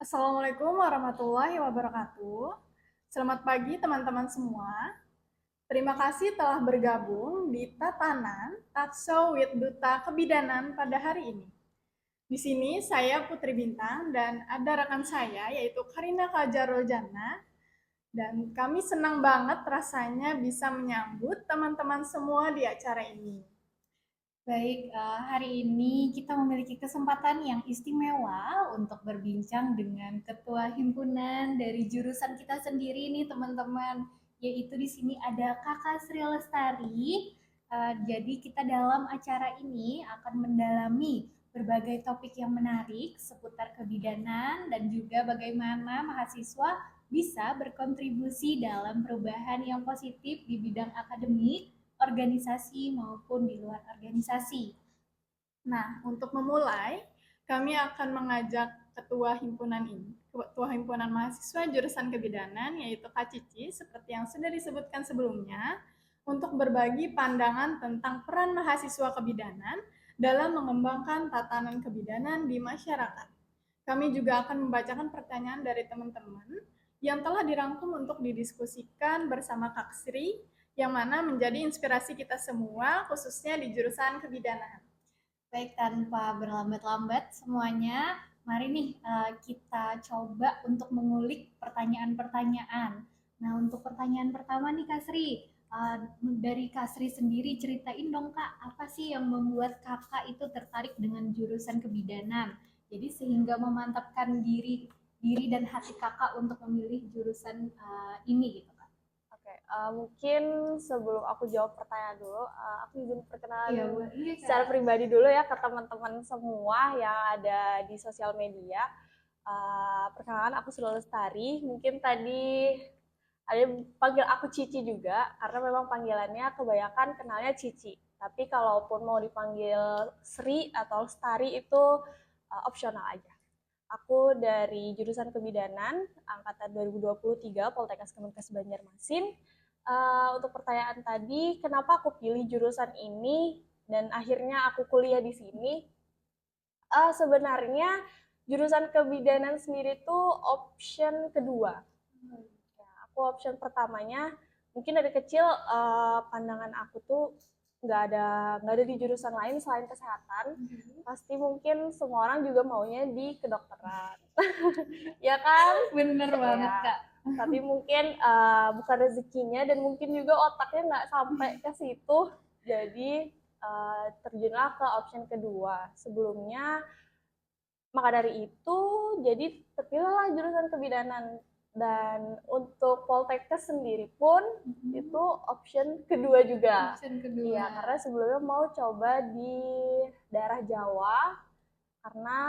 Assalamualaikum warahmatullahi wabarakatuh. Selamat pagi teman-teman semua. Terima kasih telah bergabung di Tatanan Talkshow with Duta Kebidanan pada hari ini. Di sini saya Putri Bintang dan ada rekan saya yaitu Karina Kajarul Jannah, dan kami senang banget rasanya bisa menyambut teman-teman semua di acara ini. Baik, hari ini kita memiliki kesempatan yang istimewa untuk berbincang dengan ketua himpunan dari jurusan kita sendiri nih teman-teman, yaitu di sini ada Kakak Sri Lestari. Jadi kita dalam acara ini akan mendalami berbagai topik yang menarik seputar kebidanan dan juga bagaimana mahasiswa bisa berkontribusi dalam perubahan yang positif di bidang akademik, organisasi maupun di luar organisasi. Nah, untuk memulai, kami akan mengajak Ketua Himpunan Mahasiswa Jurusan Kebidanan, yaitu Kak Cici, seperti yang sudah disebutkan sebelumnya, untuk berbagi pandangan tentang peran mahasiswa kebidanan dalam mengembangkan tatanan kebidanan di masyarakat. Kami juga akan membacakan pertanyaan dari teman-teman yang telah dirangkum untuk didiskusikan bersama Kak Sri, yang mana menjadi inspirasi kita semua, khususnya di jurusan kebidanan. Baik, tanpa berlambat-lambat semuanya, mari nih kita coba untuk mengulik pertanyaan-pertanyaan. Nah, untuk pertanyaan pertama nih Kak Sri, dari Kak Sri sendiri ceritain dong Kak, apa sih yang membuat Kakak itu tertarik dengan jurusan kebidanan? Jadi sehingga memantapkan diri diri dan hati Kakak untuk memilih jurusan ini gitu Kak. Oke, mungkin sebelum aku jawab pertanyaan dulu, aku izin Iya, perkenalan iya secara Kak. pribadi dulu ya ke teman-teman semua yang ada di sosial media. Perkenalkan, aku Sri Lestari. Mungkin tadi ada yang panggil aku Cici juga, karena memang panggilannya kebanyakan kenalnya Cici. Tapi kalaupun mau dipanggil Sri atau Lestari itu opsional aja. Aku dari jurusan kebidanan angkatan 2023 Poltekkes Kemenkes Banjarmasin. Untuk pertanyaan tadi, kenapa aku pilih jurusan ini dan akhirnya aku kuliah di sini? Sebenarnya jurusan kebidanan sendiri itu option kedua. Ya, aku option pertamanya mungkin dari kecil pandangan aku tuh nggak ada di jurusan lain selain kesehatan. Pasti mungkin semua orang juga maunya di kedokteran. Ya kan? Bener banget Ya. Kak. Tapi mungkin bukan rezekinya dan mungkin juga otaknya nggak sampai ke situ. Jadi terjunlah ke option kedua. Sebelumnya maka dari itu jadi terpilihlah jurusan kebidanan, dan untuk Poltekkes sendiri pun itu option kedua juga. Option kedua. Iya, karena sebelumnya mau coba di daerah Jawa, karena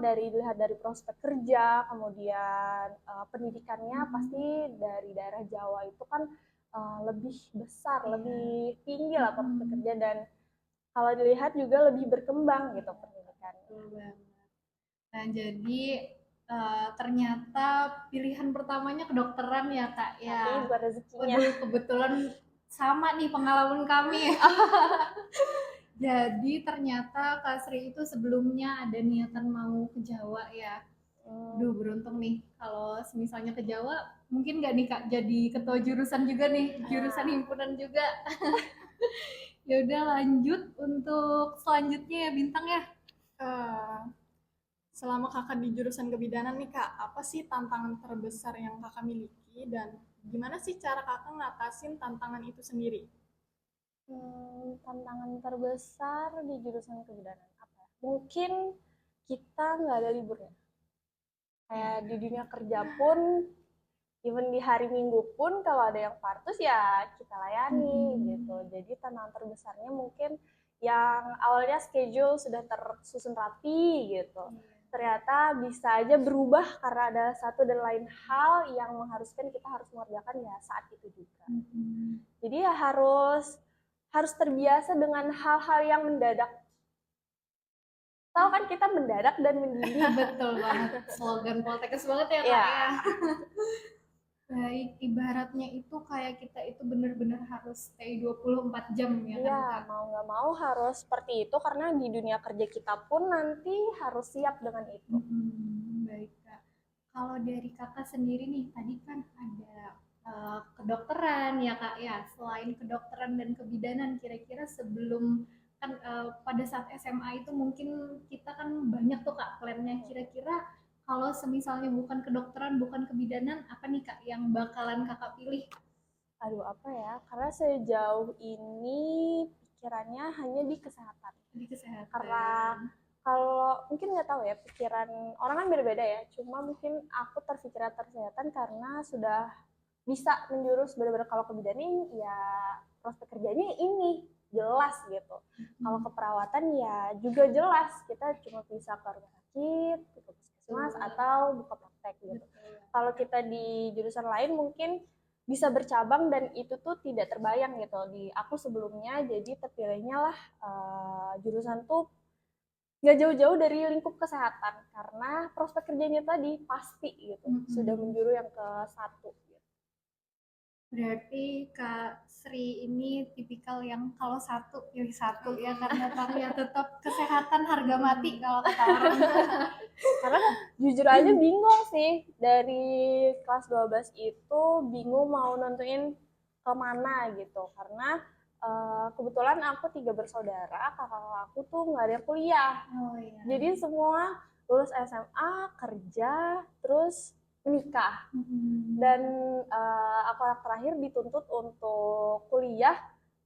dilihat dari prospek kerja, kemudian pendidikannya pasti dari daerah Jawa itu kan lebih besar, lebih tinggi lah prospek kerja, dan kalau dilihat juga lebih berkembang gitu pendidikan. Nah, jadi ternyata pilihan pertamanya kedokteran ya Kak Tapi ya. bukan rezekinya. Waduh, kebetulan sama nih pengalaman kami. Jadi ternyata Kak Sri itu sebelumnya ada niatan mau ke Jawa ya. Duh, beruntung nih kalau misalnya ke Jawa, mungkin nggak nih Kak jadi ketua jurusan juga nih, jurusan himpunan juga. Ya udah lanjut untuk selanjutnya ya Bintang ya. Eh, Selama kakak di jurusan kebidanan nih kak, apa sih tantangan terbesar yang kakak miliki dan gimana sih cara kakak ngatasin tantangan itu sendiri? Tantangan terbesar di jurusan kebidanan apa ya? Mungkin kita nggak ada liburnya. Kayak di dunia kerja pun, even di hari Minggu pun kalau ada yang partus ya kita layani gitu. Jadi tantangan terbesarnya mungkin yang awalnya schedule sudah tersusun rapi gitu. Ternyata bisa aja berubah karena ada satu dan lain hal yang mengharuskan kita harus mengerjakan ya saat itu juga. Jadi ya harus terbiasa dengan hal-hal yang mendadak. Tahu kan kita mendadak dan mendidih. Betul banget, slogan Poltekkes banget ya Kak Ya. ya. Baik, ibaratnya itu kayak kita itu benar-benar harus stay 24 jam ya kan Iya, Kak? mau nggak mau harus seperti itu karena di dunia kerja kita pun nanti harus siap dengan itu. Baik Kak. Kalau dari kakak sendiri nih, tadi kan ada kedokteran ya kak ya. Selain kedokteran dan kebidanan, kira-kira sebelum kan pada saat SMA itu mungkin kita kan banyak tuh kak plannya. Kira-kira kalau semisalnya bukan kedokteran, bukan kebidanan, apa nih kak yang bakalan kakak pilih Aduh, apa ya? Karena sejauh ini pikirannya hanya di kesehatan. di Karena kesehatan? kalau mungkin nggak tahu ya, pikiran orang kan beda-beda ya. Cuma mungkin aku terpikiran kesehatan karena sudah bisa menjurus benar-benar kalau ke bidang ini ya prospek kerjanya ini jelas gitu. Kalau keperawatan ya juga jelas, kita cuma bisa ke rumah sakit, ke puskesmas atau buka praktek gitu. Kalau kita di jurusan lain mungkin bisa bercabang dan itu tuh tidak terbayang gitu di aku sebelumnya, jadi terpilihnya lah jurusan tuh nggak jauh-jauh dari lingkup kesehatan karena prospek kerjanya tadi pasti gitu, sudah menjuru yang ke satu gitu. Berarti Kak Sri ini tipikal yang kalau satu pilih satu ya karena Kak ya tetap kesehatan harga mati kalau kata orang. Karena jujur aja bingung sih dari kelas 12 itu bingung mau nentuin kemana gitu karena kebetulan aku 3 bersaudara, kakak aku tuh nggak ada yang kuliah. Oh iya. Jadi semua lulus SMA, kerja, terus menikah. Dan aku anak terakhir dituntut untuk kuliah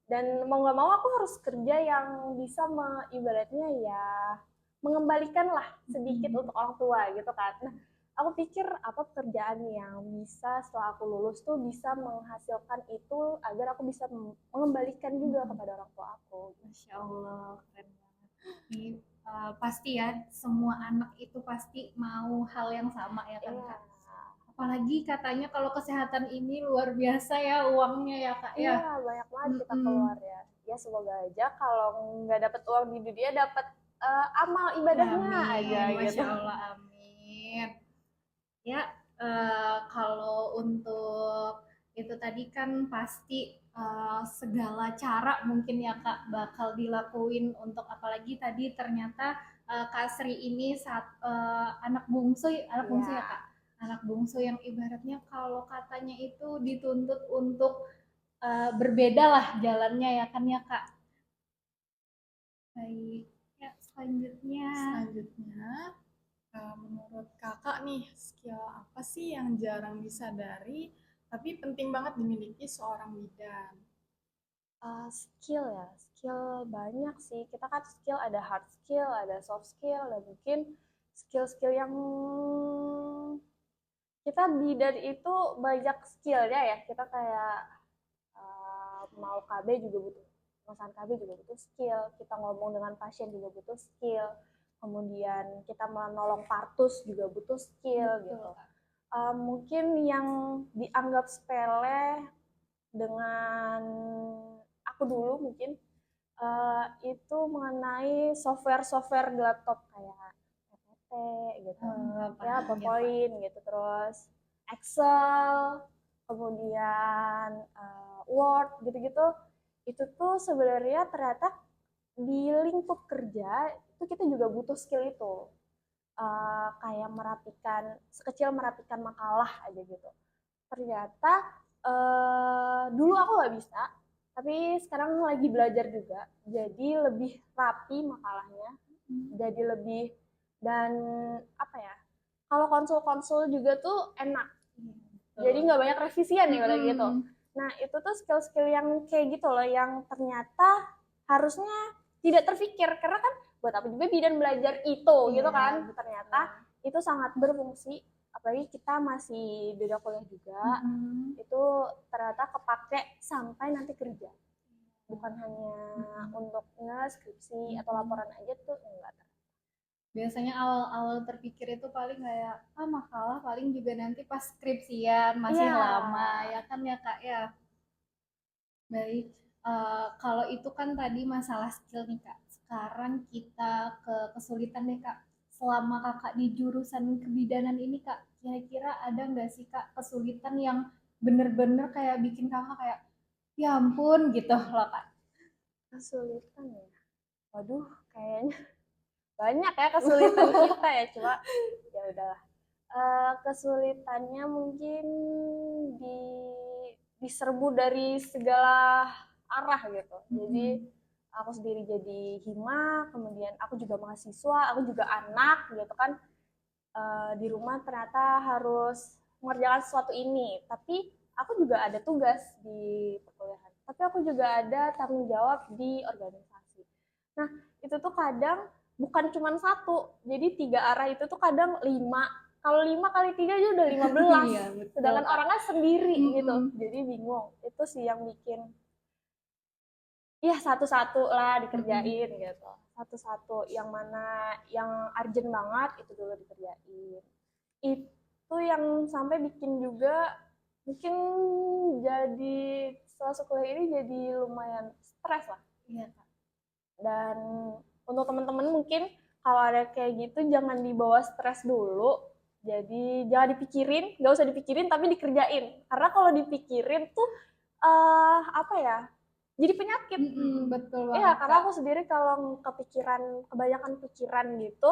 dan mau nggak mau aku harus kerja yang bisa ibaratnya ya mengembalikan lah sedikit untuk orang tua gitu kan. Nah, aku pikir apa pekerjaan yang bisa setelah aku lulus tuh bisa menghasilkan itu agar aku bisa mengembalikan juga kepada orang tua aku. Masya Allah, keren banget. Ini pasti ya semua anak itu pasti mau hal yang sama ya kan Iya. Kak. Apalagi katanya kalau kesehatan ini luar biasa ya uangnya ya Kak ya. Iya, banyak banget kita keluar ya. Ya semoga aja kalau nggak dapat uang di dunia dapat amal ibadahnya Amin, aja gitu. Masya Allah, amin. Ya, kalau untuk itu tadi kan pasti segala cara mungkin ya Kak bakal dilakuin untuk apalagi tadi ternyata Kak Sri ini anak bungsu ya Iya. Kak, anak bungsu yang ibaratnya kalau katanya itu dituntut untuk berbeda lah jalannya ya kan ya Kak. Baik, ya selanjutnya. Selanjutnya, menurut kakak nih, skill apa sih yang jarang disadari tapi penting banget dimiliki seorang bidan? Skill ya, skill banyak sih. Kita kan skill ada hard skill, ada soft skill, dan mungkin skill-skill yang kita bidan itu banyak skillnya ya. Kita kayak mau KB juga butuh, pemesan KB juga butuh skill. Kita ngomong dengan pasien juga butuh skill. Kemudian kita menolong partus juga butuh skill gitu. Mungkin yang dianggap sepele dengan aku dulu mungkin itu mengenai software-software di laptop kayak PPT gitu, ya PowerPoint gitu, terus Excel, kemudian Word gitu-gitu. Itu tuh sebenarnya ternyata di lingkup kerja itu kita juga butuh skill itu. Kayak sekecil merapikan makalah aja gitu. Ternyata dulu aku nggak bisa, tapi sekarang lagi belajar juga. Jadi lebih rapi makalahnya, jadi lebih dan apa ya? Kalau konsul-konsul juga tuh enak. Jadi nggak banyak revisian ya kayak gitu. Nah itu tuh skill-skill yang kayak gitu loh, yang ternyata harusnya tidak terpikir karena kan buat apa juga bidan belajar itu gitu kan. Ternyata itu sangat berfungsi, apalagi kita masih beda kuliah juga, itu ternyata kepake sampai nanti kerja, bukan hanya untuk skripsi atau laporan aja tuh enggak. Biasanya awal-awal terpikir itu paling kayak makalah paling juga nanti pas skripsian masih lama ya kan ya Kak ya. Baik, kalau itu kan tadi masalah skill nih Kak. Sekarang kita ke kesulitan nih Kak. Selama Kakak di jurusan kebidanan ini Kak, kira-kira ada nggak sih Kak kesulitan yang bener-bener kayak bikin Kakak kayak ya ampun gitu loh Kak. Kesulitan ya, waduh kayaknya banyak ya kesulitan kita ya, cuma ya udahlah. Kesulitannya mungkin di diserbu dari segala arah gitu. Jadi aku sendiri jadi hima, kemudian aku juga mahasiswa, aku juga anak gitu kan. Di rumah ternyata harus mengerjakan sesuatu ini, tapi aku juga ada tugas di perkuliahan. Tapi aku juga ada tanggung jawab di organisasi. Nah, itu tuh kadang bukan cuma satu, jadi 3 arah itu tuh kadang 5. Kalau 5 kali 3 aja udah 15. Iya, betul, Sedangkan Kak. orangnya sendiri gitu. Mm-mm. Jadi bingung. Itu sih yang bikin ya satu-satu lah dikerjain gitu. Satu-satu yang mana yang urgent banget itu dulu dikerjain. Itu yang sampai bikin juga mungkin jadi setelah sekolah ini jadi lumayan stres lah. Iya, Kak. Dan untuk teman-teman mungkin kalau ada kayak gitu jangan dibawa stres dulu. Jadi jangan dipikirin, nggak usah dipikirin tapi dikerjain. Karena kalau dipikirin tuh apa ya? Jadi penyakit. Betul Iya, banget, karena Kak. aku sendiri kalau kebanyakan pikiran gitu,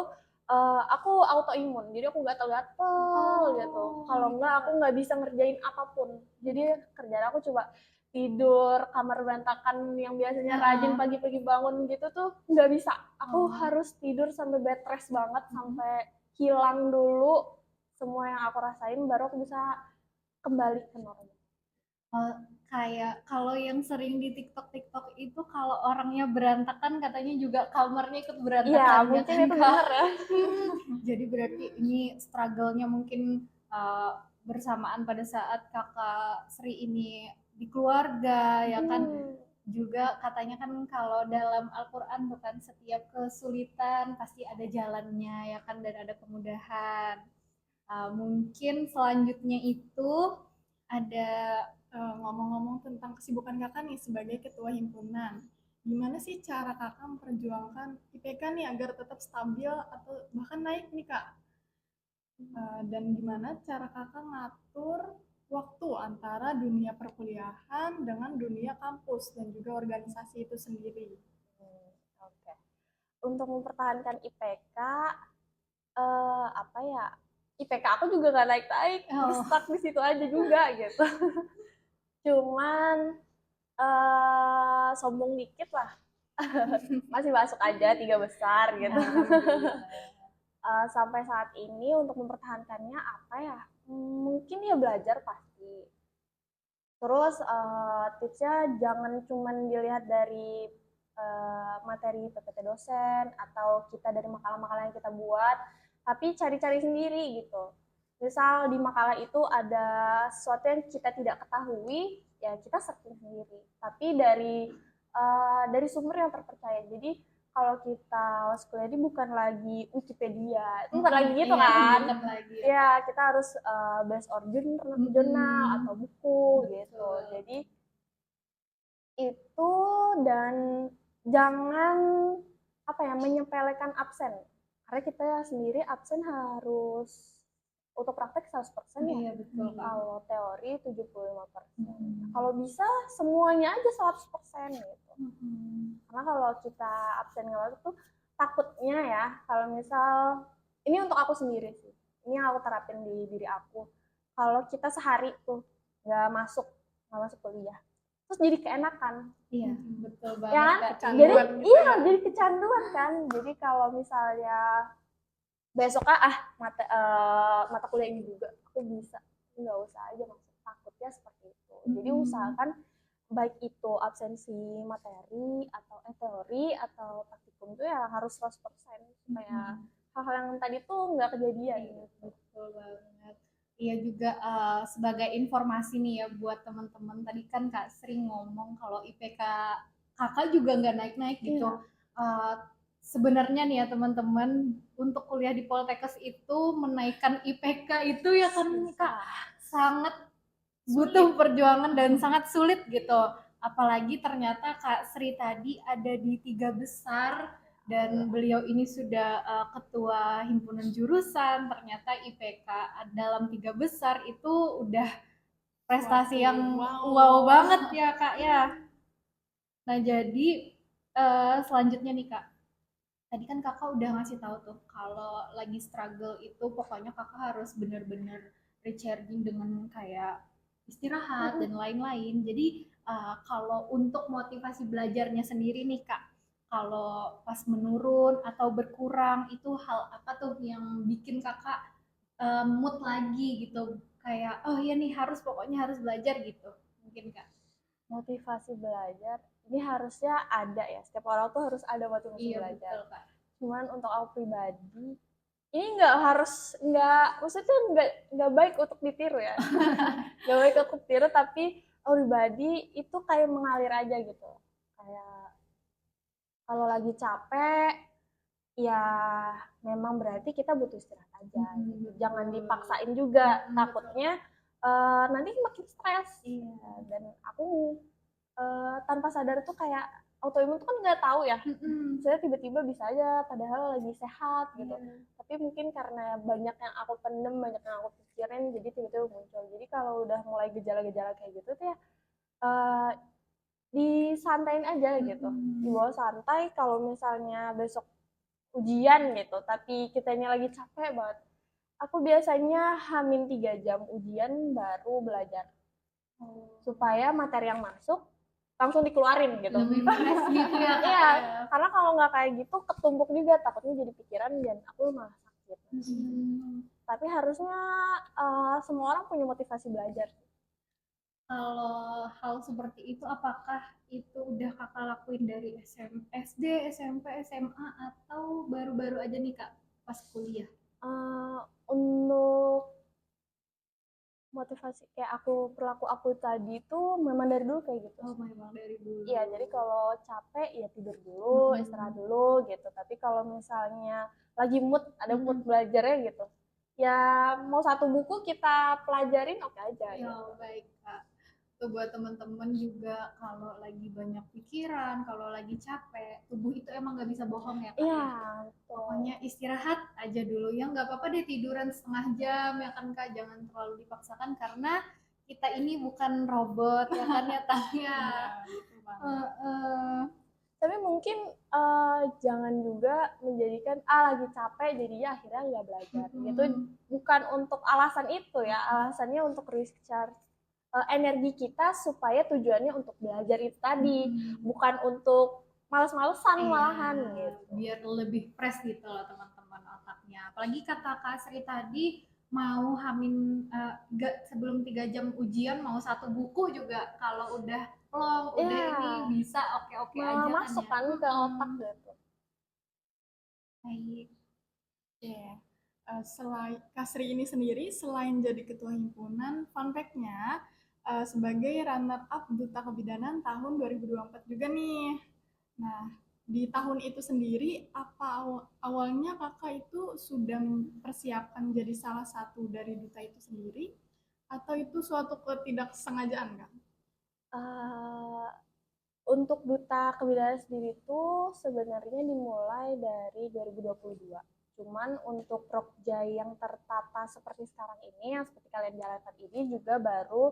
aku autoimun. Jadi aku gatel-gatel gitu. Kalau enggak, aku nggak bisa ngerjain apapun. Jadi kerjaan aku coba tidur, kamar berantakan yang biasanya rajin pagi-pagi bangun gitu tuh nggak bisa. Aku harus tidur sampai bed rest banget, sampai hilang dulu semua yang aku rasain, baru aku bisa kembali ke normal. Kayak kalau yang sering di TikTok itu kalau orangnya berantakan katanya juga kamarnya ikut Iya, berantakan ya mungkin kan, itu Kak? benar ya. Jadi berarti ini struggle-nya mungkin bersamaan pada saat Kakak Sri ini di keluarga ya kan. Juga katanya kan kalau dalam Al-Qur'an tuh kan setiap kesulitan pasti ada jalannya ya kan, dan ada kemudahan. Mungkin selanjutnya itu ada ngomong-ngomong tentang kesibukan kakak nih sebagai ketua himpunan. Gimana sih cara kakak memperjuangkan IPK nih agar tetap stabil atau bahkan naik nih kak? Dan gimana cara kakak ngatur waktu antara dunia perkuliahan dengan dunia kampus dan juga organisasi itu sendiri? Oke. Untuk mempertahankan IPK, apa ya? IPK aku juga nggak naik-naik, stuck di situ aja juga gitu. Cuman sombong dikit lah, masih masuk aja 3 besar gitu. Sampai saat ini untuk mempertahankannya apa ya? Mungkin ya belajar pasti. Terus tipsnya jangan cuman dilihat dari materi PPT dosen atau kita dari makalah-makalah yang kita buat, tapi cari-cari sendiri gitu. Misal di makalah itu ada sesuatu yang kita tidak ketahui, ya kita searching sendiri. Tapi dari sumber yang terpercaya. Jadi kalau kita kuliah ini bukan lagi Wikipedia, itu bukan lagi gitu kan? Ya kita harus based on jurnal atau buku gitu. Jadi itu, dan jangan apa ya menyepelekan absen, karena kita sendiri absen harus untuk praktek 100% ya. Iya, betul, Kak. Kalau teori 75%. Kalau bisa semuanya aja 100% gitu. Karena kalau kita absen nggak tuh takutnya ya, kalau misal ini untuk aku sendiri sih, ini yang aku terapin di diri aku. Kalau kita sehari tuh nggak masuk kuliah, terus jadi keenakan. Iya, betul Ya banget, kan? Kak. Jadi iya, jadi kecanduan kan. Jadi kalau misalnya besoknya mata kuliah ini juga aku bisa, nggak usah aja masuk, takutnya seperti itu. Jadi usahakan baik itu absensi materi atau teori atau praktikum itu ya harus 100% supaya hal-hal yang tadi tuh nggak kejadian. Betul banget. Iya juga sebagai informasi nih ya buat teman-teman, tadi kan Kak sering ngomong kalau IPK kakak juga nggak naik-naik gitu. Sebenarnya nih ya teman-teman, untuk kuliah di Poltekkes itu menaikkan IPK itu ya kan Kak sangat butuh perjuangan dan sangat sulit gitu. Apalagi ternyata Kak Sri tadi ada di 3 besar dan beliau ini sudah ketua himpunan jurusan. Ternyata IPK dalam 3 besar itu udah prestasi yang wow banget ya Kak ya. Nah jadi selanjutnya nih Kak, tadi kan kakak udah ngasih tahu tuh kalau lagi struggle itu pokoknya kakak harus bener-bener recharging dengan kayak istirahat Mm-mm. dan lain-lain. Jadi kalau untuk motivasi belajarnya sendiri nih kak, kalau pas menurun atau berkurang itu hal apa tuh yang bikin kakak mood lagi gitu? Kayak oh iya nih harus pokoknya harus belajar gitu. Mungkin kak. Motivasi belajar ini harusnya ada ya, setiap orang tuh harus ada motivasi Iya belajar. betul kak. Cuman untuk aku pribadi ini nggak maksudnya nggak baik untuk ditiru ya. Nggak baik untuk ditiru, tapi aku pribadi itu kayak mengalir aja gitu. Kayak kalau lagi capek ya memang berarti kita butuh istirahat aja gitu. Betul. Jangan dipaksain juga, Betul. takutnya nanti makin stres. Iya. Dan aku tanpa sadar tuh kayak autoimun tuh kan nggak tahu ya, saya tiba-tiba bisa aja padahal lagi sehat gitu. Iya. Tapi mungkin karena banyak yang aku pendem, banyak yang aku pikirin, jadi tiba-tiba muncul. Jadi kalau udah mulai gejala-gejala kayak gitu tuh ya uh, disantain aja gitu, dibawa santai. Kalau misalnya besok ujian gitu tapi kitanya lagi capek banget, aku biasanya hamin 3 jam ujian baru belajar supaya materi yang masuk langsung dikeluarin gitu. Lebih fresh gitu ya kak Iya, ya. karena kalau nggak kayak gitu ketumpuk juga, takutnya jadi pikiran dan aku malah sakit. Tapi harusnya semua orang punya motivasi belajar. Kalau hal seperti itu apakah itu udah kakak lakuin dari SD, SMP, SMA atau baru-baru aja nih kak pas kuliah? Untuk motivasi kayak perilaku aku tadi tuh memang dari dulu kayak gitu. Oh memang dari dulu. Iya, jadi kalau capek ya tidur dulu, istirahat dulu gitu. Tapi kalau misalnya lagi mood, ada mood belajarnya gitu, ya mau satu buku kita pelajarin oke aja Ya gitu. baik kak. Tuh buat teman-teman juga kalau lagi banyak pikiran, kalau lagi capek, tubuh itu emang nggak bisa bohong ya kak Iya, ya. betul. Pokoknya istirahat aja dulu ya, nggak apa-apa deh tiduran setengah jam ya kan kak, jangan terlalu dipaksakan karena kita ini bukan robot ya kan ya Tanya. Gitu banget. Tapi mungkin jangan juga menjadikan lagi capek jadinya akhirnya nggak belajar gitu. Bukan untuk alasan itu ya, alasannya untuk recharge energi kita supaya tujuannya untuk belajar itu tadi, bukan untuk males-malesan malahan gitu. Biar lebih fresh gitu loh teman-teman otaknya. Apalagi kata Kak Sri tadi mau hamin sebelum 3 jam ujian mau satu buku juga kalau udah plong udah ini bisa oke-oke aja kan masuk ya. kan ke otak gitu. Baik. Yeah. Selain Kasri ini sendiri, selain jadi ketua himpunan, fun fact-nya sebagai runner-up Duta Kebidanan tahun 2024 juga nih. Nah, di tahun itu sendiri, apa awalnya kakak itu sudah mempersiapkan jadi salah satu dari duta itu sendiri, atau itu suatu ketidaksengajaan, Kak? Untuk Duta Kebidanan sendiri itu sebenarnya dimulai dari 2022. Cuman untuk Prokja yang tertata seperti sekarang ini, yang seperti kalian jalankan ini juga baru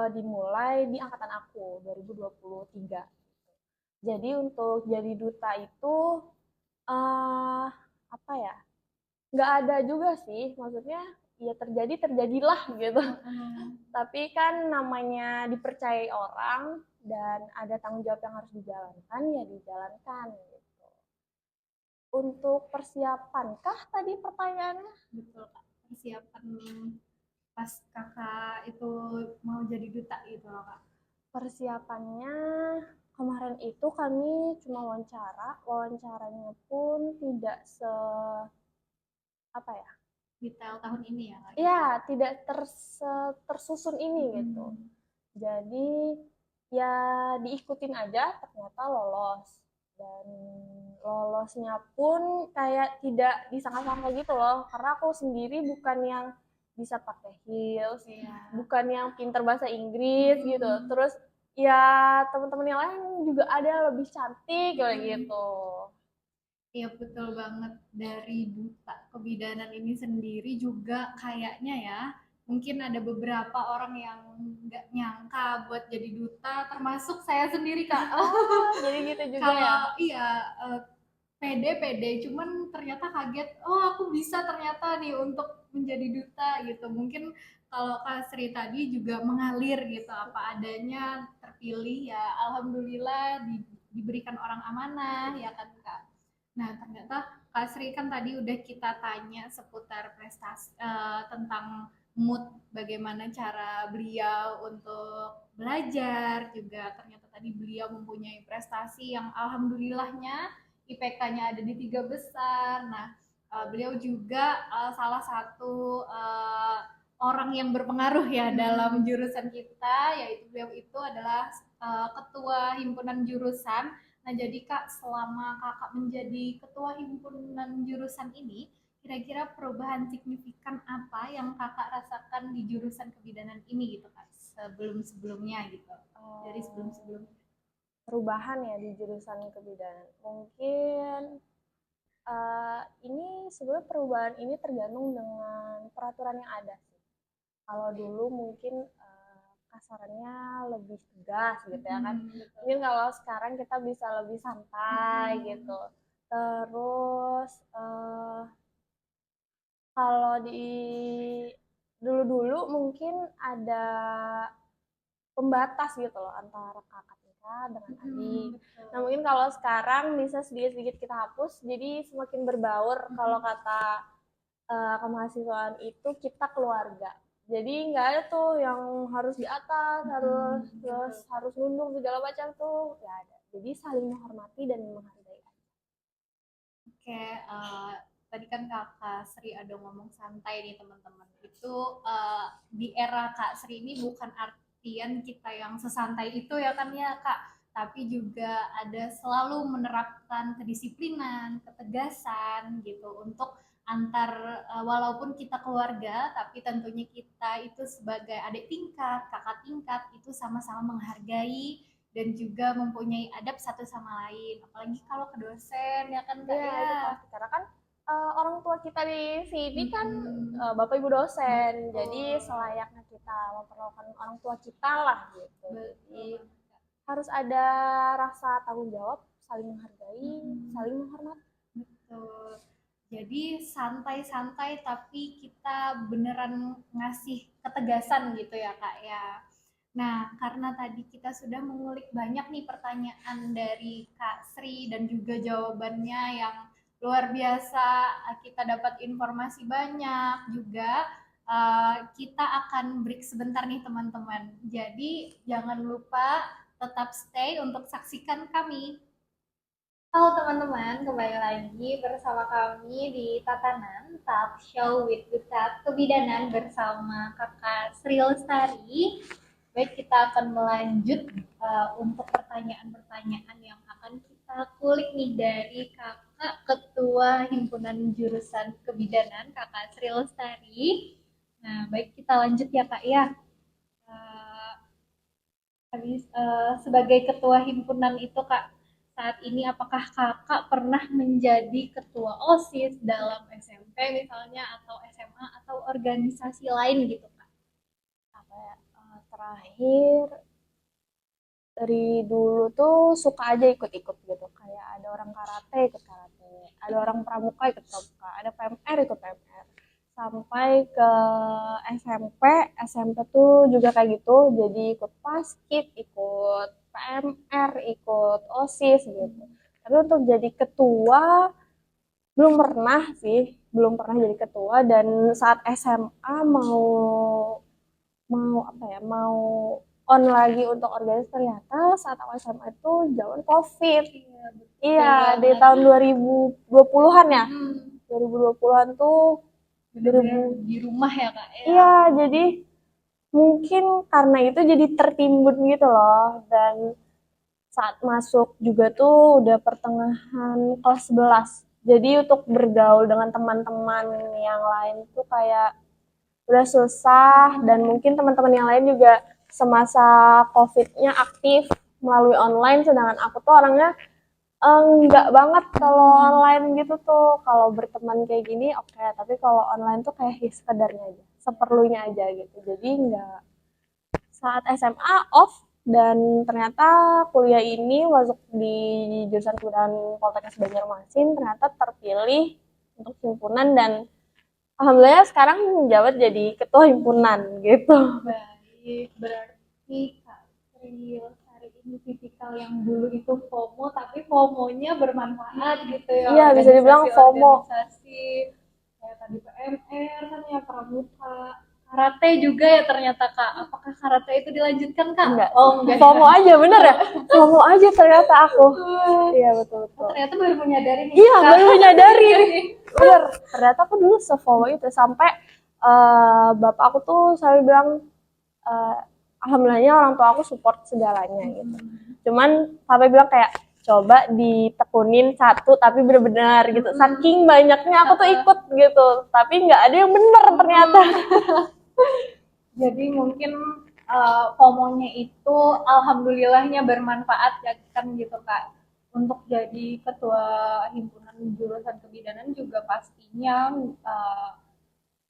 dimulai di angkatan aku 2023. Jadi untuk jadi duta itu apa ya? Nggak ada juga sih, maksudnya ya terjadilah gitu. Tapi kan namanya dipercayai orang dan ada tanggung jawab yang harus dijalankan ya dijalankan gitu. Untuk persiapankah tadi pertanyaannya? Betul Kak. Persiapan pas kakak itu mau jadi duta gitu loh Kak. Persiapannya kemarin itu kami cuma wawancaranya pun tidak apa ya? Detail tahun ini ya Kak. Iya, tidak tersusun ini gitu. Jadi ya diikutin aja, ternyata lolos. Dan lolosnya pun kayak tidak disangka-sangka gitu loh, karena aku sendiri bukan yang bisa pakai heels, bukan yang pinter bahasa Inggris gitu. Terus ya teman-teman yang lain juga ada yang lebih cantik kayak gitu. Iya betul banget, dari Duta Kebidanan ini sendiri juga kayaknya ya mungkin ada beberapa orang yang nggak nyangka buat jadi duta termasuk saya sendiri Kak. Jadi gitu juga Kalau ya. iya pede, cuman ternyata kaget, oh aku bisa ternyata nih untuk menjadi duta gitu. Mungkin kalau Kak Sri tadi juga mengalir gitu, apa adanya, terpilih ya alhamdulillah diberikan orang amanah ya kan Kak. Nah ternyata Kak Sri kan tadi udah kita tanya seputar prestasi, tentang mood bagaimana cara beliau untuk belajar, juga ternyata tadi beliau mempunyai prestasi yang alhamdulillahnya IPK-nya ada di 3 besar. Nah, beliau juga salah satu orang yang berpengaruh ya dalam jurusan kita, yaitu beliau itu adalah ketua himpunan jurusan. Nah, jadi Kak, selama Kakak menjadi ketua himpunan jurusan ini, kira-kira perubahan signifikan apa yang Kakak rasakan di jurusan kebidanan ini gitu Kak, sebelum-sebelumnya gitu, dari sebelum-sebelumnya? Perubahan ya di jurusan kebidanan. Mungkin ini sebenarnya perubahan ini tergantung dengan peraturan yang ada sih. Kalau dulu mungkin kasarannya lebih tegas gitu ya kan. Mungkin kalau sekarang kita bisa lebih santai gitu. Terus kalau di dulu-dulu mungkin ada pembatas gitu loh antara kakak tingkat dengan adik. Nah mungkin kalau sekarang bisa sedikit-sedikit kita hapus, jadi semakin berbaur. Kalau kata kemahasiswaan itu kita keluarga. Jadi nggak ada tuh yang harus di atas, harus nunduk segala macam tuh, nggak ada. Jadi saling menghormati dan menghargai. Oke, tadi kan Kakak Sri ada ngomong santai nih teman-teman. Itu di era Kak Sri ini bukan artian kita yang sesantai itu ya kan ya Kak, tapi juga ada selalu menerapkan kedisiplinan, ketegasan gitu untuk antar walaupun kita keluarga, tapi tentunya kita itu sebagai adik tingkat, kakak tingkat itu sama-sama menghargai dan juga mempunyai adab satu sama lain, apalagi kalau ke dosen ya kan Kak Ya, ya. itu pasti. Karena kan orang tua kita di sini kan bapak ibu dosen. Jadi selayaknya kita memperlakukan orang tua kita lah gitu. Jadi harus ada rasa tanggung jawab, saling menghargai, saling menghormati. Betul. Jadi santai-santai tapi kita beneran ngasih ketegasan gitu ya Kak ya. Nah, karena tadi kita sudah mengulik banyak nih pertanyaan dari Kak Sri dan juga jawabannya yang luar biasa, kita dapat informasi banyak juga. Kita akan break sebentar nih teman-teman. Jadi jangan lupa tetap stay untuk saksikan kami. Halo teman-teman, kembali lagi bersama kami di Tatanan Talk Show with Duta Kebidanan bersama Kakak Sri Lestari. Baik, kita akan melanjut untuk pertanyaan-pertanyaan yang akan kita kulik nih dari Kakak Ketua Himpunan Jurusan Kebidanan, Kakak Sri Lestari. Nah, baik kita lanjut ya Kak ya. Uh, sebagai ketua himpunan itu Kak, saat ini apakah kakak pernah menjadi ketua OSIS dalam SMP misalnya atau SMA atau organisasi lain gitu Kak? Apa ya, terakhir dari dulu tuh suka aja ikut-ikut gitu. Kayak ada orang karate ikut karate, ada orang pramuka ikut pramuka, ada PMR ikut PMR. Sampai ke SMP tuh juga kayak gitu. Jadi ikut paskib, ikut PMR, ikut OSIS gitu. Tapi untuk jadi ketua belum pernah sih, belum pernah jadi ketua. Dan saat SMA mau mau apa ya, mau on lagi untuk organisasi, ternyata saat awal SMA itu zaman COVID. Iya, di tahun 2020-an ya. 2020-an tuh Di rumah ya Kak ya. Iya, jadi mungkin karena itu jadi tertimbun gitu loh. Dan saat masuk juga tuh udah pertengahan kelas 11. Jadi untuk bergaul dengan teman-teman yang lain tuh kayak udah susah. Dan mungkin teman-teman yang lain juga semasa COVID-nya aktif melalui online, sedangkan aku tuh orangnya enggak banget kalau online gitu tuh. Kalau berteman kayak gini oke, tapi kalau online tuh kayak sekedarnya aja, seperlunya aja gitu. Jadi enggak. Saat SMA off dan ternyata kuliah ini masuk di jurusan Kebudayaan Poltekkes Banjarmasin, ternyata terpilih untuk himpunan dan alhamdulillah sekarang menjabat jadi ketua himpunan gitu. Baik, berarti Kak Sri hari ini tipikal yang dulu itu FOMO, tapi FOMO-nya bermanfaat gitu ya. Iya, bisa dibilang FOMO. Organisasi kayak tadi PMR kan ya, Pramuka, karate juga ya ternyata Kak. Apakah karate itu dilanjutkan Kak? Enggak, Oh enggak. FOMO aja, bener ya? FOMO aja ternyata aku. Iya, Oh, betul-betul. ternyata baru menyadari nih. Iya, Kak. baru menyadari. Bener, ternyata aku dulu se-FOMO itu. Sampai bapak aku tuh selalu bilang, eh, alhamdulillahnya orang tua aku support segalanya gitu. Cuman sampai bilang kayak, coba ditekunin satu tapi bener-bener gitu. Saking banyaknya aku tuh ikut gitu. Tapi nggak ada yang bener ternyata. Jadi mungkin FOMO-nya itu alhamdulillahnya bermanfaat ya kan gitu Kak. Untuk jadi ketua himpunan jurusan kebidanan juga pastinya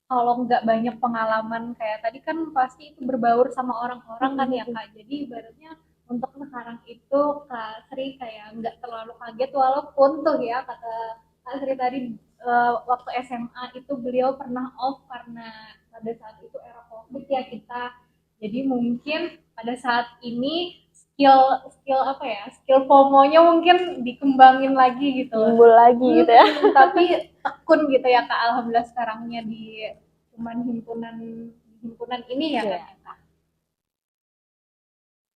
kalau nggak banyak pengalaman kayak tadi kan pasti itu berbaur sama orang-orang kan ya Kak. Jadi ibaratnya untuk sekarang itu Kak Sri kayak nggak terlalu kaget walaupun tuh ya kata Kak Sri tadi waktu SMA itu beliau pernah off karena pada saat itu era COVID ya kita. Jadi mungkin pada saat ini skill skill apa ya skill FOMO-nya mungkin dikembangin lagi gitu. Timbul lagi gitu ya. Tapi tekun gitu ya Kak, alhamdulillah sekarangnya di cuman himpunan ini ya Iya. kan ya Kak.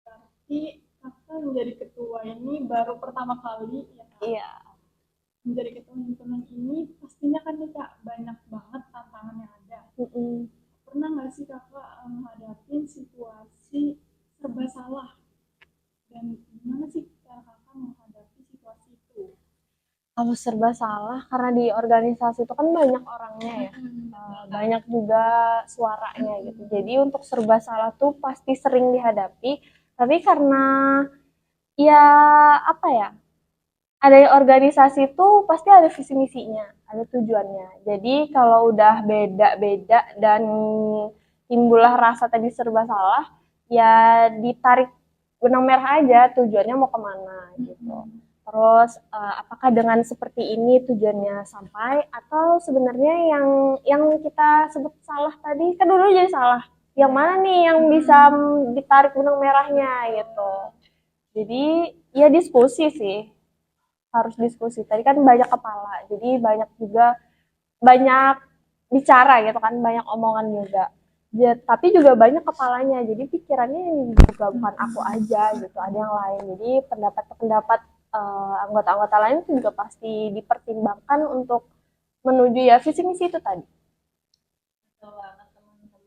Berarti kakak menjadi ketua ini baru pertama kali ya Kak? Iya. Menjadi ketua himpunan ini pastinya kan nih Kak banyak banget tantangan yang ada. Pernah nggak sih kakak menghadapi situasi serba salah? Dan gimana sih cara kakak menghadapi situasi itu? Kalau serba salah karena di organisasi itu kan banyak orangnya ya. Banyak juga suaranya gitu. Jadi untuk serba salah tuh pasti sering dihadapi. Tapi karena ya apa ya? Ada organisasi tuh pasti ada visi misinya, ada tujuannya. Jadi kalau udah beda-beda dan timbullah rasa tadi serba salah, ya ditarik benang merah aja tujuannya mau kemana gitu. Terus apakah dengan seperti ini tujuannya sampai atau sebenarnya yang kita sebut salah tadi kan dulu jadi salah. Yang mana nih yang bisa ditarik benang merahnya gitu. Jadi ya diskusi sih, harus diskusi. Tadi kan banyak kepala, jadi banyak juga banyak bicara gitu kan, banyak omongan juga. Ya, tapi juga banyak kepalanya, jadi pikirannya juga bukan aku aja gitu, ada yang lain. Jadi pendapat-pendapat anggota-anggota lain itu juga pasti dipertimbangkan untuk menuju ya visi misi itu tadi. Betul banget teman-teman.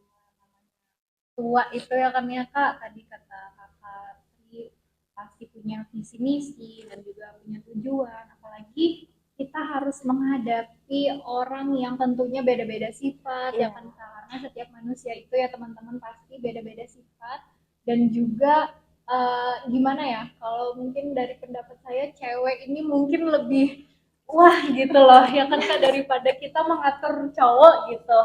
Tua itu ya kan ya Kak, tadi kata Kakak Sri pasti punya visi misi dan juga punya tujuan. Apalagi kita harus menghadapi orang yang tentunya beda-beda sifat ya kan Kak. Karena setiap manusia itu ya teman-teman pasti beda-beda sifat dan juga gimana ya kalau mungkin dari pendapat saya cewek ini mungkin lebih wah gitu loh ya kan Kak daripada kita mengatur cowok gitu.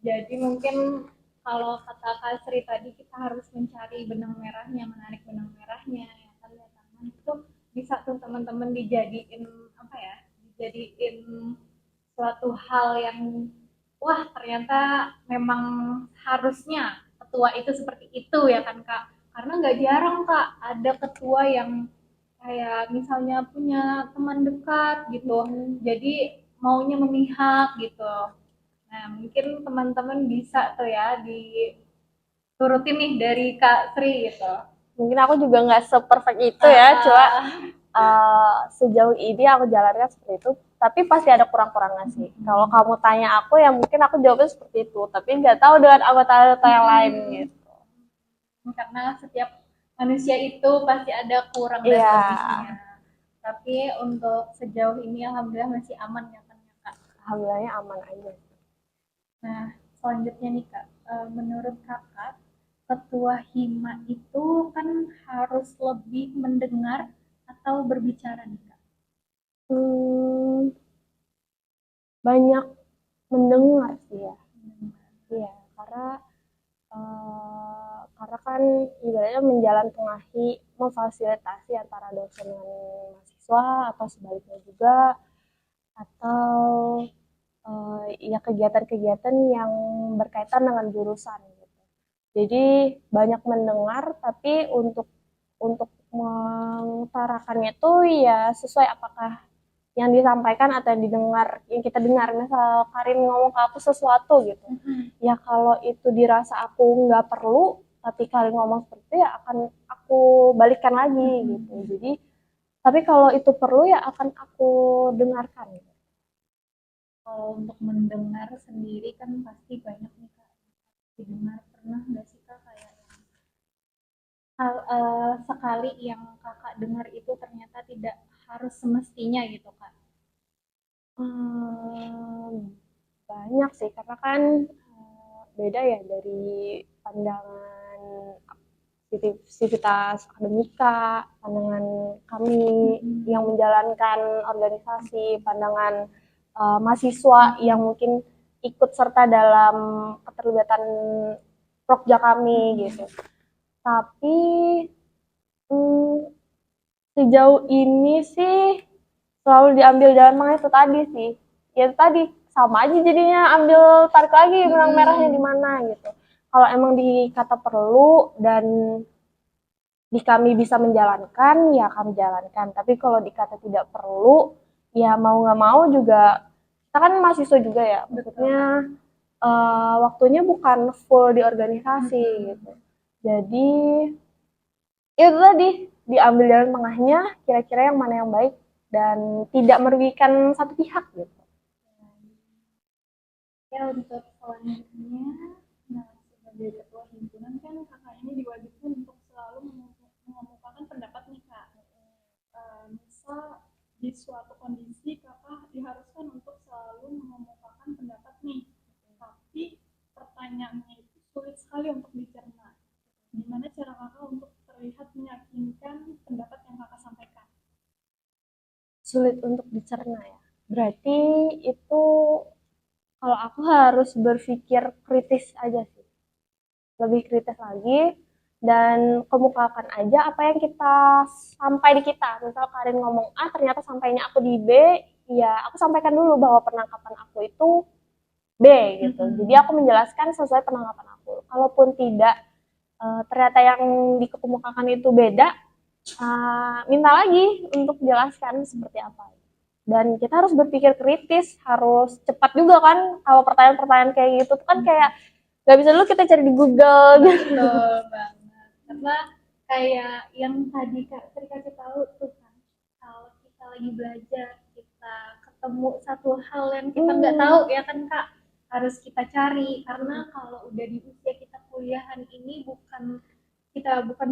Jadi mungkin kalau kata Kak Sri tadi kita harus mencari benang merahnya, menarik benang merahnya ya kan ya teman itu bisa tuh teman-teman dijadiin apa ya? Dijadiin suatu hal yang wah ternyata memang harusnya ketua itu seperti itu ya kan Kak. Karena nggak jarang Kak ada ketua yang kayak misalnya punya teman dekat gitu. Jadi maunya memihak gitu. Nah, mungkin teman-teman bisa tuh ya diturutin nih dari Kak Sri gitu. Mungkin aku juga nggak seperfect itu ya, cuma sejauh ini aku jalankan seperti itu. Tapi pasti ada kurang-kurangnya sih. Kalau kamu tanya aku ya mungkin aku jawabnya seperti itu. Tapi nggak tahu dengan anggota-anggota yang lain gitu. Karena setiap manusia itu pasti ada kurang dan Iya. lebihnya. Tapi untuk sejauh ini alhamdulillah masih aman ya kan ya Kak. Alhamdulillahnya aman aja. Nah, selanjutnya nih Kak, menurut Kakak ketua hima itu kan harus lebih mendengar atau berbicara nih Kak? Banyak mendengar sih ya. Iya, karena karena kan ibaratnya menjalan tengahi, memfasilitasi antara dosen dengan mahasiswa atau sebaliknya juga, atau ya kegiatan-kegiatan yang berkaitan dengan jurusan gitu. Jadi banyak mendengar, tapi untuk mengutarakannya itu ya sesuai apakah yang disampaikan atau yang kita dengar. Misal Karin ngomong ke aku sesuatu gitu, ya kalau itu dirasa aku nggak perlu, tapi Karin ngomong seperti itu ya akan aku balikan lagi gitu. Jadi tapi kalau itu perlu ya akan aku dengarkan gitu. Kalau untuk mendengar sendiri kan pasti banyak nih Kak. Didengar pernah nggak sih Kak kayak sekali yang Kakak dengar itu ternyata tidak harus semestinya gitu Kak? Banyak sih, karena kan beda ya dari pandangan aktivitas akademika, pandangan kami yang menjalankan organisasi, pandangan mahasiswa yang mungkin ikut serta dalam keterlibatan prokja kami gitu. Tapi sejauh ini sih selalu diambil jalan tengah itu tadi sih. Ya itu tadi, sama aja jadinya ambil tarik lagi benang merahnya di mana gitu. Kalau emang dikata perlu dan di kami bisa menjalankan, ya kami jalankan. Tapi kalau dikata tidak perlu, ya mau nggak mau juga, kita kan mahasiswa juga ya, maksudnya waktunya bukan full di organisasi gitu. Jadi itu tadi, diambil jalan tengahnya, kira-kira yang mana yang baik dan tidak merugikan satu pihak gitu. Ya, untuk selanjutnya, nah sebagai ketua himpunan kan kakak ini diwajibkan untuk selalu mengemukakan pendapat nih kak. Misal di suatu kondisi kakak diharuskan untuk selalu mengemukakan pendapat nih, tapi pertanyaannya itu sulit sekali untuk dicerna. Gimana cara kakak untuk terlihat meyakinkan pendapat yang kakak sampaikan? Sulit untuk dicerna ya. Berarti itu kalau aku harus berpikir kritis aja sih. Lebih kritis lagi dan kemukakan aja apa yang kita sampai di kita. Misal Karin ngomong A, ternyata sampainya aku di B, ya aku sampaikan dulu bahwa penangkapan aku itu B gitu. Jadi aku menjelaskan sesuai penangkapan aku. Kalaupun tidak, ternyata yang dikemukakan itu beda, minta lagi untuk jelaskan seperti apa. Dan kita harus berpikir kritis, harus cepat juga kan. Kalau pertanyaan-pertanyaan kayak gitu kan kayak nggak bisa dulu kita cari di Google gitu. Betul banget. Karena kayak yang tadi Kak Sri kasih tahu tuh kan, kalau kita lagi belajar, kita ketemu satu hal yang kita nggak tahu ya kan Kak, harus kita cari. Karena kalau udah di usia kita kuliahan ini bukan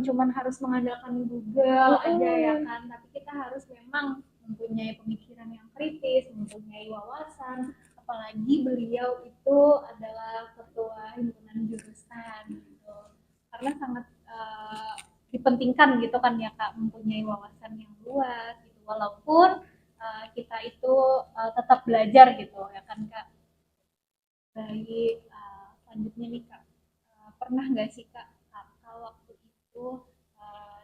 cuman harus mengandalkan Google aja ya kan, tapi kita harus memang mempunyai pemikiran yang kritis, mempunyai wawasan, apalagi beliau itu adalah ketua himpunan jurusan gitu. Karena sangat dipentingkan gitu kan ya Kak, mempunyai wawasan yang luas gitu, walaupun kita itu tetap belajar gitu ya kan Kak. Baik, selanjutnya nih Kak, pernah nggak sih Kak Kakak waktu itu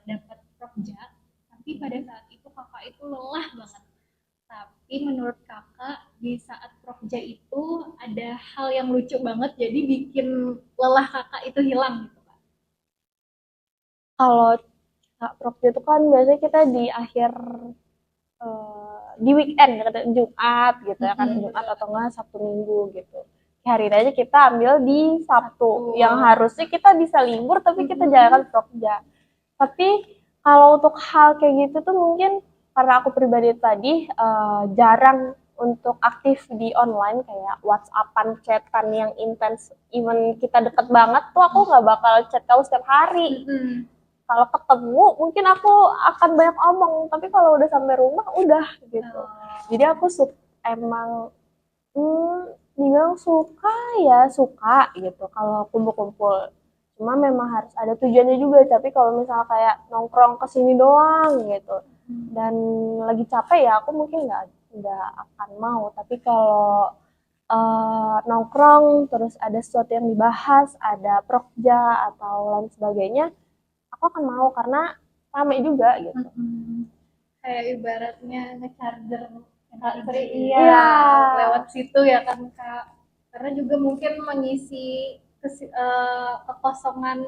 dapat project, tapi pada saat itu Kakak itu lelah banget. Tapi menurut Kakak di saat project itu ada hal yang lucu banget, jadi bikin lelah Kakak itu hilang gitu Kak. Kalau Prokja itu kan biasanya kita di akhir di weekend kata Jumat gitu ya kan, Jumat atau enggak Sabtu Minggu gitu. Hari aja kita ambil di Sabtu, yang harusnya kita bisa libur tapi kita jalankan Prokja. Tapi kalau untuk hal kayak gitu tuh mungkin karena aku pribadi tadi jarang untuk aktif di online kayak WhatsAppan, chatan yang intens, even kita deket banget tuh aku nggak bakal chat kamu setiap hari. Kalau ketemu mungkin aku akan banyak omong, tapi kalau udah sampai rumah udah gitu. Jadi aku emang dibilang suka ya suka gitu kalau kumpul-kumpul. Cuma memang harus ada tujuannya juga. Tapi kalau misalnya kayak nongkrong kesini doang gitu dan lagi capek ya aku mungkin nggak akan mau. Tapi kalau nongkrong, terus ada sesuatu yang dibahas, ada prokja atau lain sebagainya, aku akan mau karena rame juga gitu. Kayak ibaratnya nge-charger Kak Energi. Sri, Iya. iya, lewat situ ya kan Kak. Karena juga mungkin mengisi kekosongan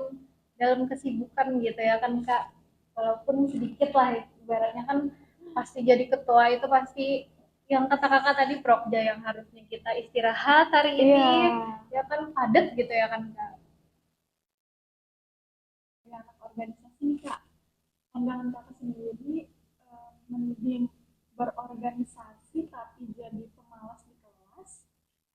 dalam kesibukan gitu ya kan Kak. Walaupun sedikit lah ibaratnya kan pasti jadi ketua itu pasti yang kata kakak tadi Prokja yang harusnya kita istirahat hari ini Iya. ya kan padat gitu ya kan Kak. Ya, anak organisasi nih Kak, pandangan Kakak sendiri mending berorganisasi tapi jadi pemalas di kelas,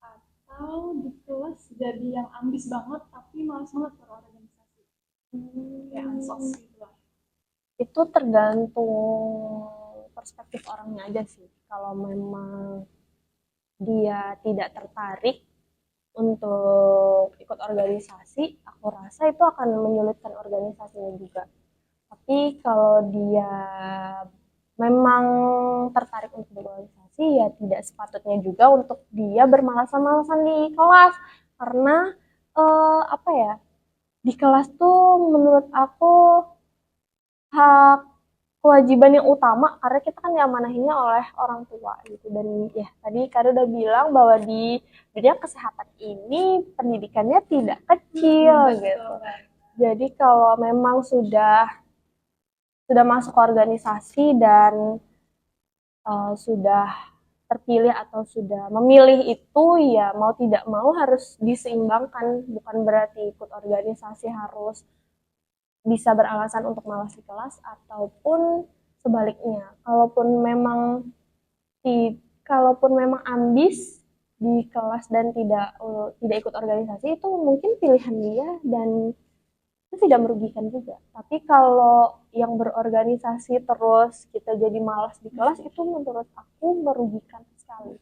atau di kelas jadi yang ambis banget tapi malas banget berorganisasi, kayak ansos gitu lah. Itu tergantung perspektif orangnya aja sih. Kalau memang dia tidak tertarik untuk ikut organisasi, aku rasa itu akan menyulitkan organisasinya juga. Tapi kalau dia memang tertarik untuk berorganisasi, ya tidak sepatutnya juga untuk dia bermalasan-malasan di kelas. Karena apa ya, di kelas tuh menurut aku hak kewajiban yang utama karena kita kan diamanahinya oleh orang tua gitu. Dan ya tadi Kak udah bilang bahwa di dunia kesehatan ini pendidikannya tidak kecil gitu. Jadi kalau memang sudah masuk ke organisasi dan sudah terpilih atau sudah memilih itu, ya mau tidak mau harus diseimbangkan. Bukan berarti ikut organisasi harus bisa beralasan untuk malas di kelas ataupun sebaliknya. Kalaupun memang ambis di kelas dan tidak ikut organisasi, itu mungkin pilihan dia dan itu tidak merugikan juga. Tapi kalau yang berorganisasi terus kita jadi malas di kelas, itu menurut aku merugikan sekali.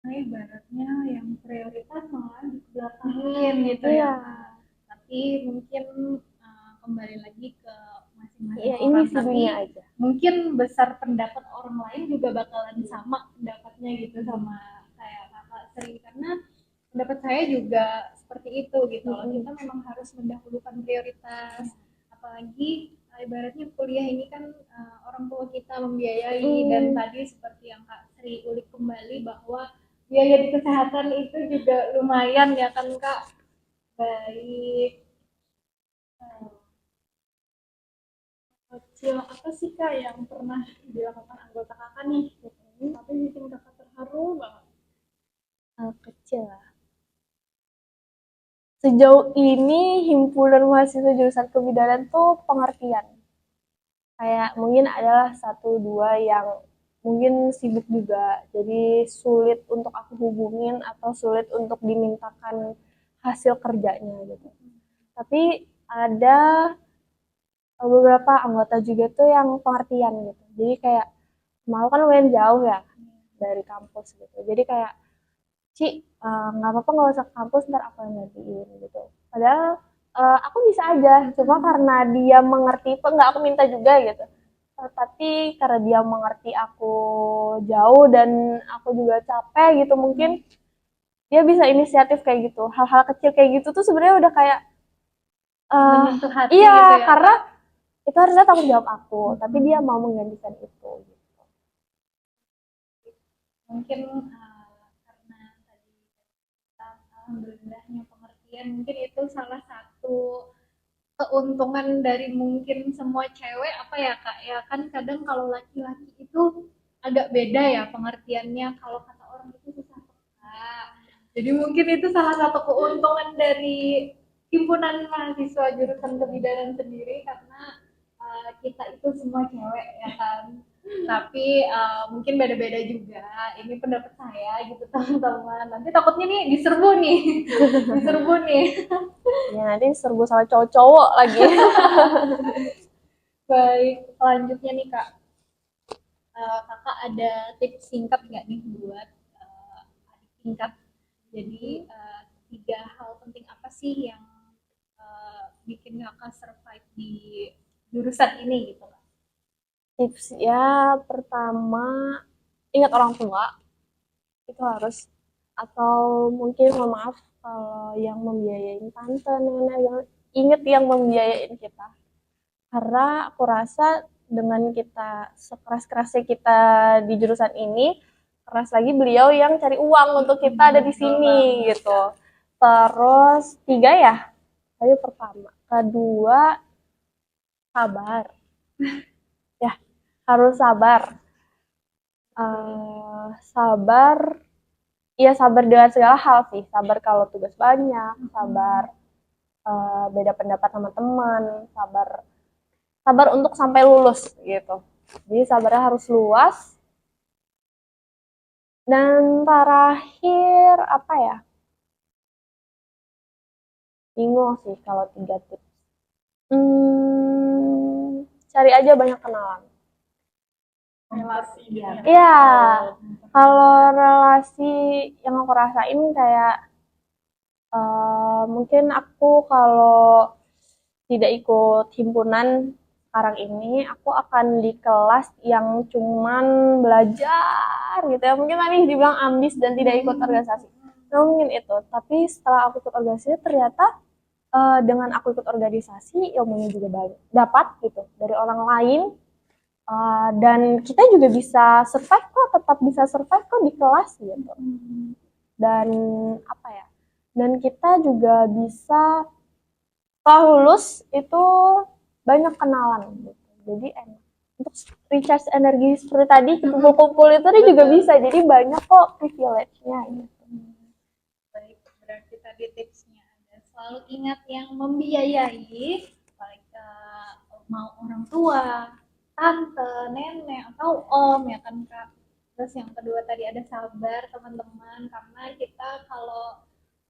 Nah, ibaratnya yang prioritas malah dibelakangin gitu ya Iya. Kak. Tapi mungkin kembali lagi ke masing-masing Ya ini orang. sih Tapi dunia aja. mungkin besar pendapat orang lain juga bakalan sama pendapatnya gitu sama kayak Kakak Sri. Karena pendapat saya juga seperti itu gitu loh. Kita memang harus mendahulukan prioritas. Apalagi ibaratnya kuliah ini kan orang tua kita membiayai dan tadi seperti yang Kak Sri ulik kembali bahwa biaya di kesehatan itu juga lumayan ya kan Kak. Baik. Kecil apa sih Kak yang pernah dilakukan anggota Kakak nih, tapi bikin Kakak terharu banget? Hal kecil lah. Sejauh ini himpunan mahasiswa jurusan kebidanan tuh pengertian. Kayak mungkin adalah satu dua yang mungkin sibuk juga, jadi sulit untuk aku hubungin atau sulit untuk dimintakan hasil kerjanya gitu. Tapi ada beberapa anggota juga tuh yang pengertian gitu. Jadi kayak mau kan lumayan jauh ya dari kampus gitu. Jadi kayak Ci, nggak apa-apa nggak usah ke kampus, ntar aku yang gantiin gitu. Padahal aku bisa aja, cuma karena dia mengerti, nggak aku minta juga gitu. Tapi karena dia mengerti aku jauh dan aku juga capek gitu, mungkin dia bisa inisiatif kayak gitu. Hal-hal kecil kayak gitu tuh sebenarnya udah kayak Menyentuh hati iya, gitu ya karena Kak. itu harusnya tanggung jawab aku, tapi dia mau menggantikan itu. Gitu. Mungkin karena tadi kita alhamdulillahnya pengertian mungkin itu salah satu keuntungan dari mungkin semua cewek apa ya Kak ya kan kadang kalau laki-laki itu agak beda ya pengertiannya kalau kata orang itu susah peka. Jadi mungkin itu salah satu keuntungan dari himpunan mahasiswa jurusan kebidanan sendiri karena kita itu semua cewek ya kan. Tapi mungkin beda-beda juga. Ini pendapat saya gitu teman-teman. Nanti takutnya nih diserbu nih, diserbu nih. Ya nanti serbu sama cowok-cowok lagi. Baik, selanjutnya nih Kak, Kakak ada tips singkat nggak nih buat adik tingkat? Jadi tiga hal penting apa sih yang bikin Kakak survive di jurusan ini gitu Kak? Tips ya pertama, ingat orang tua. itu harus, atau mungkin mohon maaf kalau yang membiayain tante, nenek, inget yang membiayain kita. Karena aku rasa dengan kita sekeras-kerasnya kita di jurusan ini, keras lagi beliau yang cari uang untuk kita ada di sini gitu. Terus 3 ya, tadi pertama. Kedua, sabar. Ya, harus sabar. Sabar, iya sabar dengan segala hal sih. Sabar kalau tugas banyak, sabar beda pendapat sama teman, sabar untuk sampai lulus gitu. Jadi sabarnya harus luas. Dan terakhir apa ya? Bingung sih kalau 3 tips. Cari aja banyak kenalan. Relasi gitu ya. Iya, kalau relasi yang aku rasain kayak mungkin aku kalau tidak ikut himpunan sekarang ini, aku akan di kelas yang cuman belajar gitu ya. Mungkin tadi dibilang ambis dan tidak ikut organisasi. Nah, mungkin itu. Tapi setelah aku ikut organisasi, ternyata dengan aku ikut organisasi, ilmunya juga banyak dapat gitu dari orang lain. Dan kita juga bisa survive kok, tetap bisa survive kok di kelas gitu. Dan apa ya? Dan kita juga bisa setelah lulus itu banyak kenalan gitu. Jadi enak. Untuk recharge energi seperti tadi kumpul-kumpul itu juga bisa. Jadi banyak kok privilege-nya gitu. Baik, berarti tadi tipsnya ada selalu ingat yang membiayai, baik mau orang tua, tante, nenek, atau om ya kan Kak. Terus yang kedua tadi ada sabar teman-teman, karena kita kalau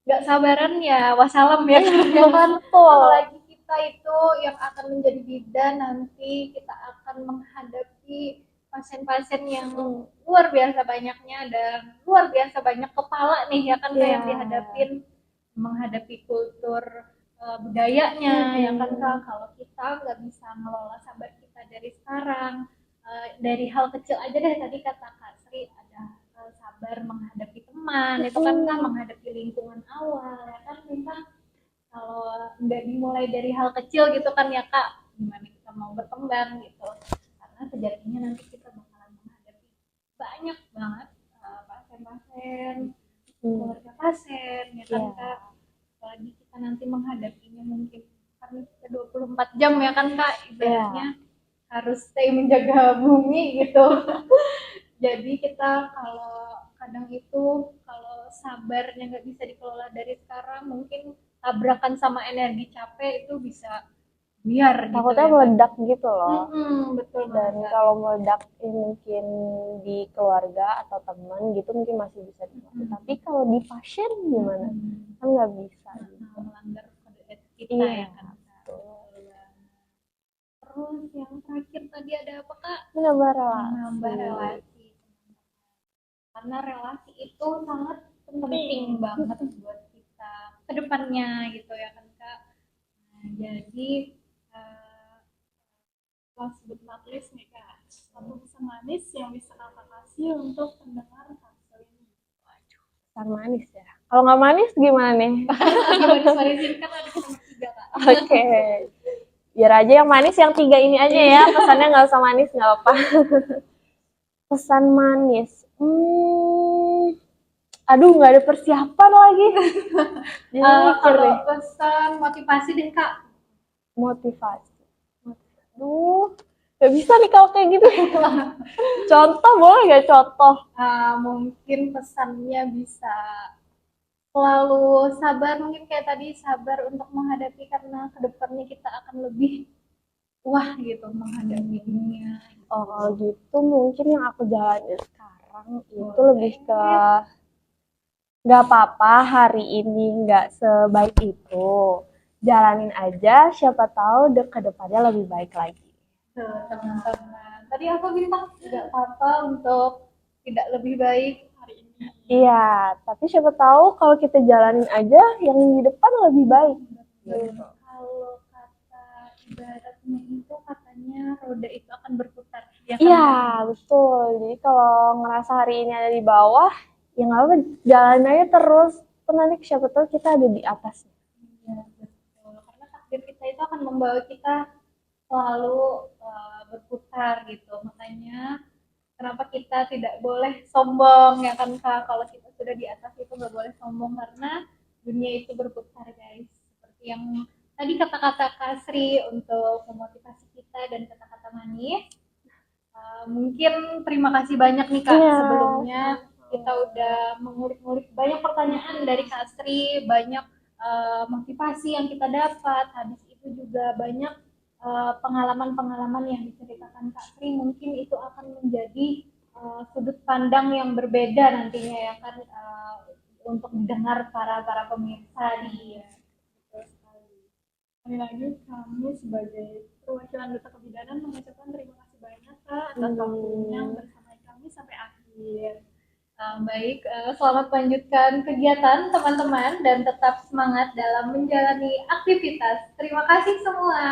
nggak sabaran ya wassalam ya kan. Apalagi kita itu yang akan menjadi bidan nanti, kita akan menghadapi pasien-pasien yang luar biasa banyaknya dan luar biasa banyak kepala nih ya kan Kak, yang dihadapin, menghadapi kultur budayanya ya kan Kak. Kalau kita nggak bisa ngelola sabar kita dari sekarang, dari hal kecil aja deh, tadi kata Kak Sri ada sabar menghadapi teman itu kan Kak, menghadapi lingkungan awal ya kan kita kalau nggak dimulai dari hal kecil gitu kan ya Kak, gimana kita mau berkembang gitu, karena sejatinya nanti kita bakalan menghadapi banyak banget pasien-pasien, keluarga pasien ya kan Kak. Apalagi kita nanti menghadapinya mungkin kan kita 24 jam ya kan Kak, ibaratnya harus stay menjaga bumi gitu. Jadi kita kalau kadang itu kalau sabarnya nggak bisa dikelola dari sekarang, mungkin tabrakan sama energi capek itu bisa biar gitu Takutnya ya, meledak gitu loh. betul Dan banget. kalau meledak mungkin di keluarga atau teman gitu mungkin masih bisa dimaafin. Tapi kalau di pasien gimana? Kan nggak bisa gitu. Melanggar kode etik kita ya kan. Betul. Terus yang terakhir tadi ada apa Kak? Menambah relasi. Menambah relasi. Karena relasi itu sangat penting banget buat kita ke depannya gitu ya kan Kak. Nah, jadi Kalau sebut manis nih Kak, satu pesan manis yang bisa Kakak kasih untuk pendengar Kapsul ini. Pesan manis ya. Kalau nggak manis gimana nih? manis-manisin kan ada nomor 3 Kak. Oke. Biar aja yang manis yang 3 ini aja ya. Pesannya nggak usah manis nggak apa. Pesan manis. Aduh nggak ada persiapan lagi. Jadi mikir Kalau deh. pesan motivasi deh Kak. Motivasi. Aduh, nggak bisa nih kalau kayak gitu. Contoh boleh nggak contoh? Mungkin pesannya bisa selalu sabar, mungkin kayak tadi sabar untuk menghadapi, karena kedepannya kita akan lebih wah gitu menghadapi dunia. Oh kalau gitu mungkin yang aku jalanin sekarang itu lebih ke nggak apa-apa hari ini nggak sebaik itu. Jalanin aja, siapa tahu ke depannya lebih baik lagi. Teman-teman, tadi aku bilang nggak apa-apa untuk tidak lebih baik hari ini. Iya, tapi siapa tahu kalau kita jalanin aja yang di depan lebih baik. Gitu. Kalau kata ibaratnya itu katanya roda itu akan berputar. Ya kan? Iya, betul. Jadi kalau ngerasa hari ini ada di bawah, ya nggak apa, jalan aja terus. Kan nanti siapa tahu kita ada di atasnya. Iya, betul. Karena takdir kita itu akan membawa kita selalu berputar gitu. Makanya kenapa kita tidak boleh sombong ya kan Kak? Kalau kita sudah di atas itu nggak boleh sombong karena dunia itu berputar guys. Seperti yang tadi kata-kata Kak Sri untuk memotivasi kita dan kata-kata manis. Mungkin terima kasih banyak nih Kak Iya. sebelumnya kita udah mengulik-ngulik banyak pertanyaan dari Kak Sri, banyak motivasi yang kita dapat. Habis itu juga banyak pengalaman-pengalaman yang diceritakan Kak Sri. Mungkin itu akan menjadi sudut pandang yang berbeda nantinya ya kan untuk didengar para pemirsa di betul sekali. Sekali lagi kami sebagai perwakilan Duta Kebidanan mengucapkan terima kasih banyak Kak atas waktunya bersama kami sampai akhir. Baik, selamat melanjutkan kegiatan teman-teman dan tetap semangat dalam menjalani aktivitas. Terima kasih semua.